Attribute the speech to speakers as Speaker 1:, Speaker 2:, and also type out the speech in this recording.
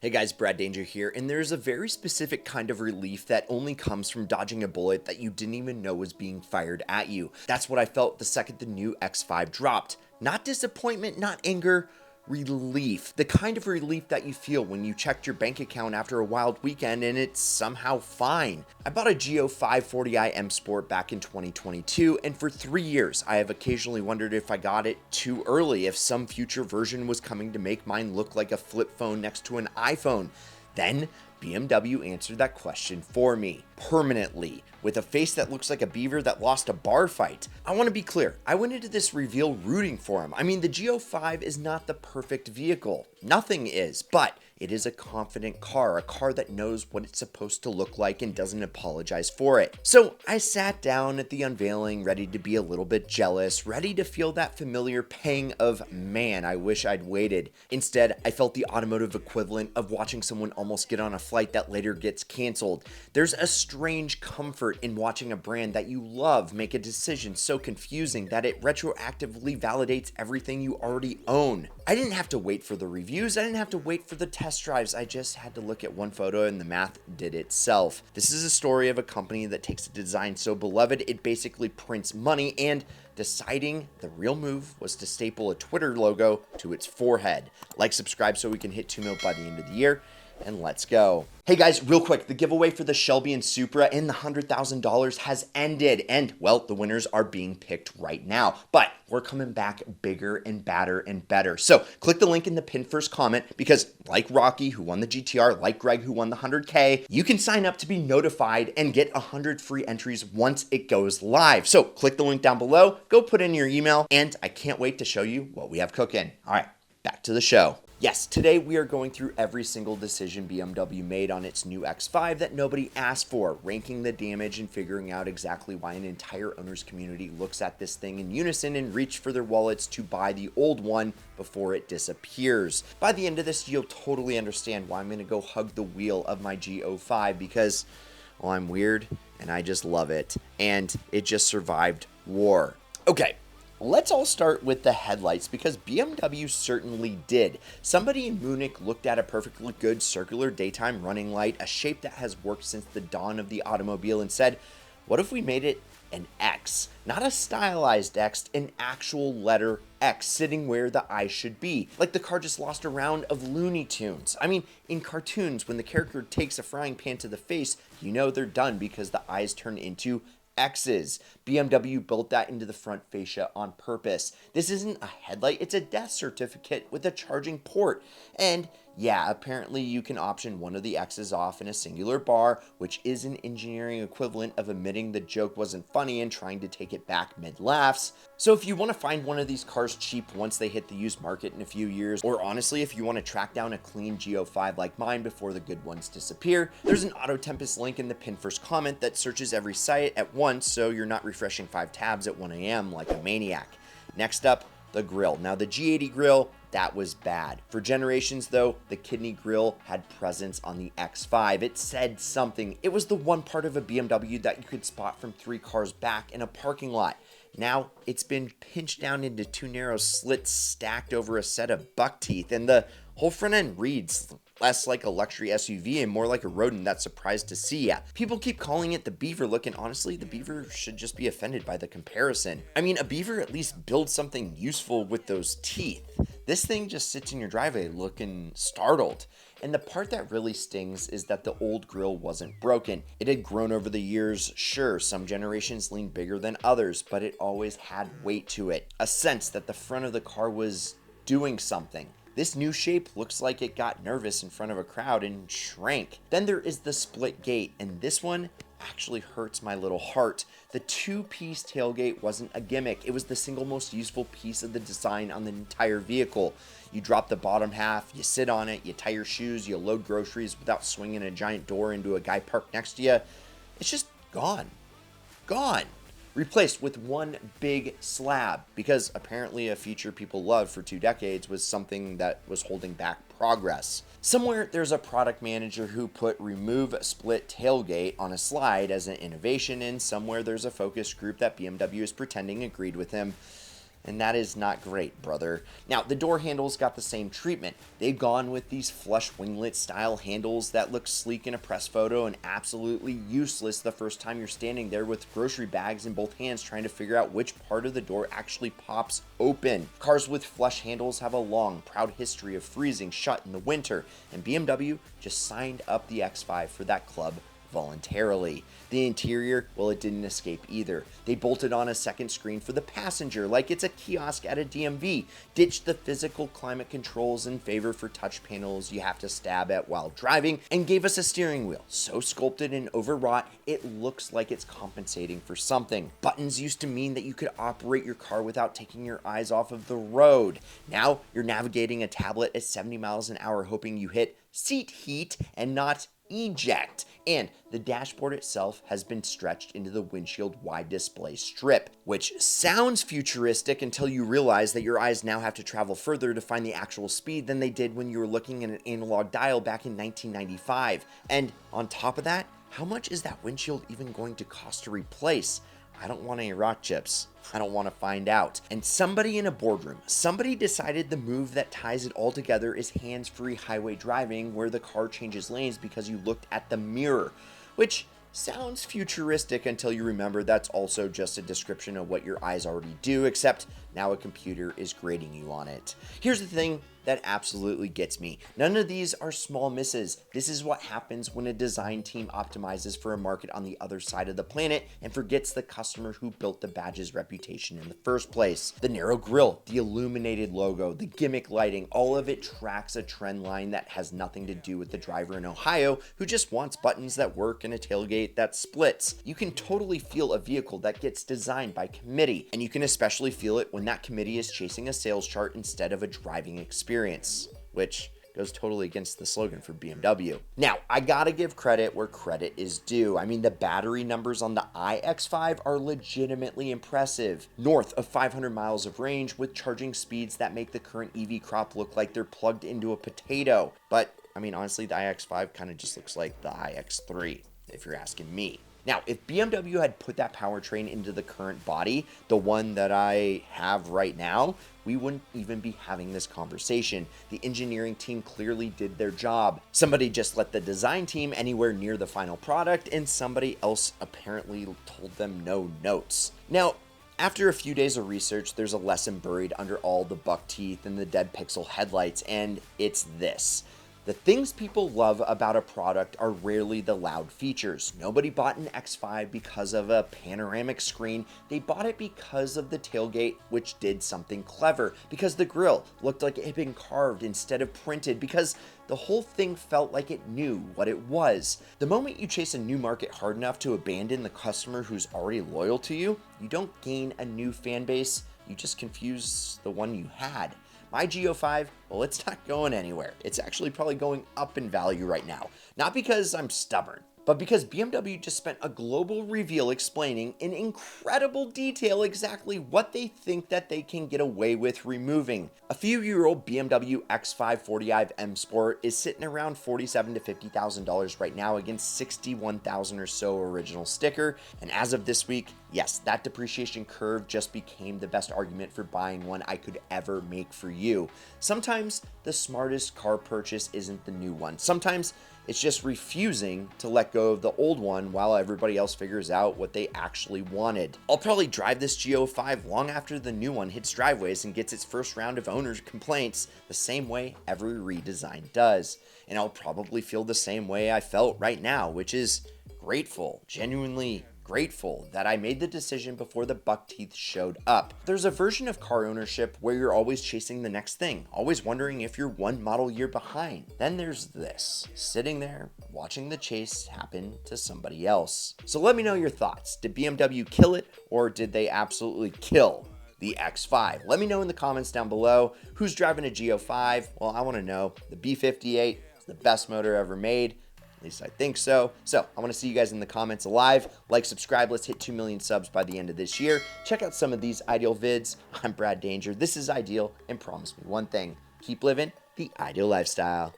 Speaker 1: Hey guys, Brad Danger here, and there's a very specific kind of relief that only comes from dodging a bullet that you didn't even know was being fired at you. That's what I felt the second the new X5 dropped. Not disappointment, not anger, relief. The kind of relief that you feel when you checked your bank account after a wild weekend and it's somehow fine. I bought a G05 40i M Sport back in 2022, and for 3 years I have occasionally wondered if I got it too early, if some future version was coming to make mine look like a flip phone next to an iPhone. Then BMW answered that question for me, permanently, with a face that looks like a beaver that lost a bar fight. I want to be clear, I went into this reveal rooting for him. I mean, the G05 is not the perfect vehicle. Nothing is, but it is a confident car, a car that knows what it's supposed to look like and doesn't apologize for it. So I sat down at the unveiling, ready to be a little bit jealous, ready to feel that familiar pang of, man, I wish I'd waited. Instead, I felt the automotive equivalent of watching someone almost get on a flight that later gets canceled. There's a strange comfort in watching a brand that you love make a decision so confusing that it retroactively validates everything you already own. I didn't have to wait for the reviews, I didn't have to wait for the test drives, I just had to look at one photo and the math did itself. This is a story of a company that takes a design so beloved it basically prints money, and deciding the real move was to staple a Twitter logo to its forehead. Like, subscribe so we can hit 2 mil by the end of the year, and let's go. Hey guys, real quick, the giveaway for the Shelby and Supra and the $100,000 has ended, and well, the winners are being picked right now, but we're coming back bigger and badder and better. So click the link in the pinned first comment, because like Rocky, who won the GTR, like Greg, who won the 100K, you can sign up to be notified and get 100 free entries once it goes live. So click the link down below, go put in your email, and I can't wait to show you what we have cooking. All right, back to the show. Yes, today we are going through every single decision BMW made on its new X5 that nobody asked for, ranking the damage and figuring out exactly why an entire owner's community looks at this thing in unison and reach for their wallets to buy the old one before it disappears. By the end of this, you'll totally understand why I'm going to go hug the wheel of my G05 because, well, I'm weird and I just love it, and it just survived war. Okay. Let's all start with the headlights, because BMW certainly did. Somebody in Munich looked at a perfectly good circular daytime running light, a shape that has worked since the dawn of the automobile, and said, what if we made it an X? Not a stylized X, an actual letter X sitting where the eye should be. Like the car just lost a round of Looney Tunes. I mean, in cartoons, when the character takes a frying pan to the face, you know they're done because the eyes turn into X's. BMW built that into the front fascia on purpose. This isn't a headlight, it's a death certificate with a charging port. And yeah, apparently you can option one of the X's off in a singular bar, which is an engineering equivalent of admitting the joke wasn't funny and trying to take it back mid-laughs. So if you want to find one of these cars cheap once they hit the used market in a few years, or honestly, if you want to track down a clean G05 like mine before the good ones disappear, there's an Auto Tempest link in the pinned first comment that searches every site at once so you're not refreshing 5 tabs at 1 a.m. like a maniac. Next up, the grille. Now the G80 grille, that was bad. For generations though, the kidney grille had presence on the X5. It said something. It was the one part of a BMW that you could spot from 3 cars back in a parking lot. Now it's been pinched down into 2 narrow slits stacked over a set of buck teeth, and the whole front end reads less like a luxury SUV and more like a rodent that's surprised to see ya. People keep calling it the beaver look, and honestly, the beaver should just be offended by the comparison. I mean, a beaver at least builds something useful with those teeth. This thing just sits in your driveway looking startled. And the part that really stings is that the old grille wasn't broken. It had grown over the years. Sure, some generations leaned bigger than others, but it always had weight to it. A sense that the front of the car was doing something. This new shape looks like it got nervous in front of a crowd and shrank. Then there is the split gate, and this one actually hurts my little heart. The 2-piece tailgate wasn't a gimmick. It was the single most useful piece of the design on the entire vehicle. You drop the bottom half, you sit on it, you tie your shoes, you load groceries without swinging a giant door into a guy parked next to you. It's just gone. Gone. Replaced with one big slab, because apparently a feature people loved for 2 decades was something that was holding back progress. Somewhere there's a product manager who put remove split tailgate on a slide as an innovation, and somewhere there's a focus group that BMW is pretending agreed with him. and that is not great, brother. Now, the door handles got the same treatment. They've gone with these flush winglet style handles that look sleek in a press photo and absolutely useless the first time you're standing there with grocery bags in both hands trying to figure out which part of the door actually pops open. Cars with flush handles have a long, proud history of freezing shut in the winter, and BMW just signed up the X5 for that club voluntarily. The interior, well, it didn't escape either. They bolted on a second screen for the passenger like it's a kiosk at a DMV, ditched the physical climate controls in favor for touch panels you have to stab at while driving, and gave us a steering wheel so sculpted and overwrought it looks like it's compensating for something. Buttons used to mean that you could operate your car without taking your eyes off of the road. Now you're navigating a tablet at 70 miles an hour hoping you hit seat heat and not eject, and the dashboard itself has been stretched into the windshield wide display strip, which sounds futuristic until you realize that your eyes now have to travel further to find the actual speed than they did when you were looking at an analog dial back in 1995. And on top of that, how much is that windshield even going to cost to replace? I don't want any rock chips. I don't want to find out. And somebody in a boardroom, somebody decided the move that ties it all together is hands-free highway driving, where the car changes lanes because you looked at the mirror, which sounds futuristic until you remember that's also just a description of what your eyes already do, except now a computer is grading you on it. Here's the thing that absolutely gets me. None of these are small misses. This is what happens when a design team optimizes for a market on the other side of the planet and forgets the customer who built the badge's reputation in the first place. The narrow grille, the illuminated logo, the gimmick lighting, all of it tracks a trend line that has nothing to do with the driver in Ohio who just wants buttons that work and a tailgate that splits. You can totally feel a vehicle that gets designed by committee, and you can especially feel it when that committee is chasing a sales chart instead of a driving experience, which goes totally against the slogan for BMW. Now, I gotta give credit where credit is due. I mean, the battery numbers on the iX5 are legitimately impressive. North of 500 miles of range with charging speeds that make the current EV crop look like they're plugged into a potato. But, I mean, honestly, the iX5 kind of just looks like the iX3, if you're asking me. Now, if BMW had put that powertrain into the current body, the one that I have right now, we wouldn't even be having this conversation. The engineering team clearly did their job. Somebody just let the design team anywhere near the final product, and somebody else apparently told them no notes. Now, after a few days of research, there's a lesson buried under all the buck teeth and the dead pixel headlights, and it's this. The things people love about a product are rarely the loud features. Nobody bought an X5 because of a panoramic screen. They bought it because of the tailgate, which did something clever, because the grille looked like it had been carved instead of printed, because the whole thing felt like it knew what it was. The moment you chase a new market hard enough to abandon the customer who's already loyal to you, you don't gain a new fan base, you just confuse the one you had. My G05, well, it's not going anywhere. It's actually probably going up in value right now. Not because I'm stubborn, but because BMW just spent a global reveal explaining in incredible detail exactly what they think that they can get away with removing. A few-year-old BMW X5 40i M Sport is sitting around $47,000 to $50,000 right now against $61,000 or so original sticker, and as of this week, yes, that depreciation curve just became the best argument for buying one I could ever make for you. Sometimes the smartest car purchase isn't the new one. Sometimes it's just refusing to let go of the old one while everybody else figures out what they actually wanted. I'll probably drive this G05 long after the new one hits driveways and gets its first round of owner complaints, the same way every redesign does. And I'll probably feel the same way I felt right now, which is grateful, genuinely grateful that I made the decision before the buck teeth showed up. There's a version of car ownership where you're always chasing the next thing, always wondering if you're one model year behind. Then there's this, sitting there watching the chase happen to somebody else. So let me know your thoughts. Did BMW kill it, or did they absolutely kill the X5? Let me know in the comments down below. Who's driving a G05? Well, I want to know. The B58 is the best motor ever made. At least I think so. So I want to see you guys in the comments alive. Like, subscribe. Let's hit 2 million subs by the end of this year. Check out some of these Ideal vids. I'm Brad Danger. This is Ideal, and promise me one thing. Keep living the Ideal lifestyle.